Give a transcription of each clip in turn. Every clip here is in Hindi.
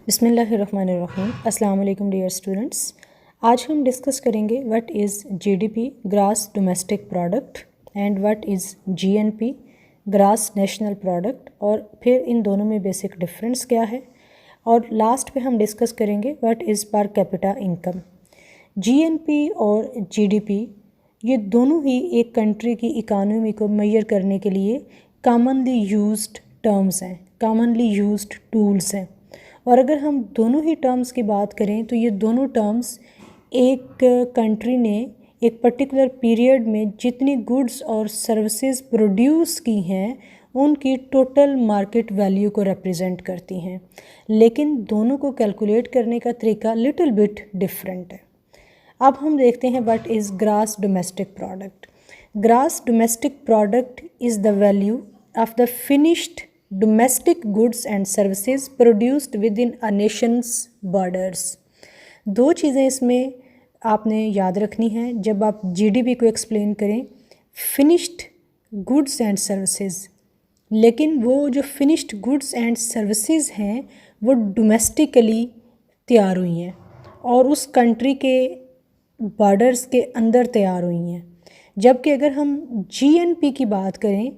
बिस्मिल्लाहिर्रहमानिर्रहीम। अस्सलाम वालेकुम डियर स्टूडेंट्स। आज हम डिस्कस करेंगे what is GDP grass domestic product and what is GNP grass national product, और फिर इन दोनों में बेसिक डिफरेंस क्या है, और लास्ट पे हम डिस्कस करेंगे व्हाट इज़ पर कैपिटा इनकम। जीएनपी और जीडीपी ये दोनों ही एक कंट्री की इकानमी को मेजर करने के लिए कॉमनली यूज्ड टर्म्स हैं, कॉमनली यूज्ड टूल्स हैं। और अगर हम दोनों ही टर्म्स की बात करें तो ये दोनों टर्म्स एक कंट्री ने एक पर्टिकुलर पीरियड में जितनी गुड्स और सर्विसेज प्रोड्यूस की हैं उनकी टोटल मार्केट वैल्यू को रिप्रेजेंट करती हैं, लेकिन दोनों को कैलकुलेट करने का तरीका लिटिल बिट डिफरेंट है। अब हम देखते हैं what is grass domestic product. Grass domestic product is the value of the finished domestic goods and services produced with in a Nations borders. दो चीज़ें इसमें आपने याद रखनी है जब आप जीडीपी को एक्सप्लेन करें। फिनिश्ड गुड्स एंड सर्विसेज, लेकिन वो जो फिनिश्ड गुड्स एंड सर्विसेज हैं वो डोमेस्टिकली तैयार हुई हैं और उस कंट्री के बॉर्डर्स के अंदर तैयार हुई हैं। जबकि अगर हम जीएनपी की बात करें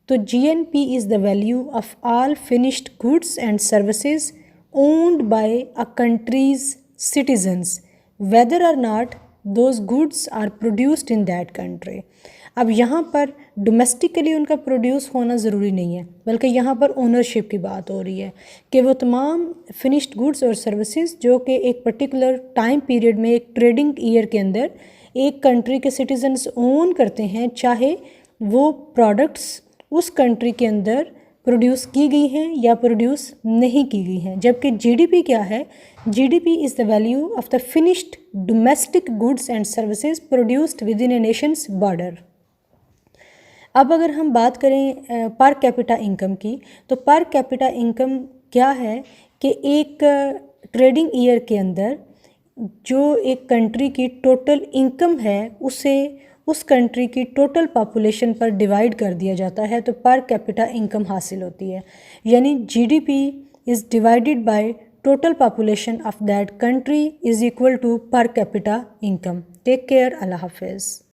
तो GNP is the value of all finished goods and services owned by a country's citizens whether और not those goods are produced in that country. अब यहाँ पर डोमेस्टिकली उनका प्रोड्यूस होना ज़रूरी नहीं है, बल्कि यहाँ पर ओनरशिप की बात हो रही है कि वो तमाम फिनिश्ड गुड्स और सर्विसेज जो कि एक पर्टिकुलर टाइम पीरियड में एक ट्रेडिंग ईयर के अंदर एक कंट्री के सिटीजन्स ओन करते हैं, चाहे वो प्रोडक्ट्स उस कंट्री के अंदर प्रोड्यूस की गई हैं या प्रोड्यूस नहीं की गई हैं। जबकि जीडीपी क्या है? GDP is the value of the finished domestic goods and services produced with in A Nations border. अब अगर हम बात करें पर कैपिटा इनकम की, तो पर कैपिटा इनकम क्या है कि एक ट्रेडिंग ईयर के अंदर जो एक कंट्री की टोटल इनकम है उसे उस कंट्री की टोटल पॉपुलेशन पर डिवाइड कर दिया जाता है, तो पर कैपिटा इनकम हासिल होती है। यानी GDP is divided by total population of that country is equal to per capita income. Take care. अल्लाह हाफिज़।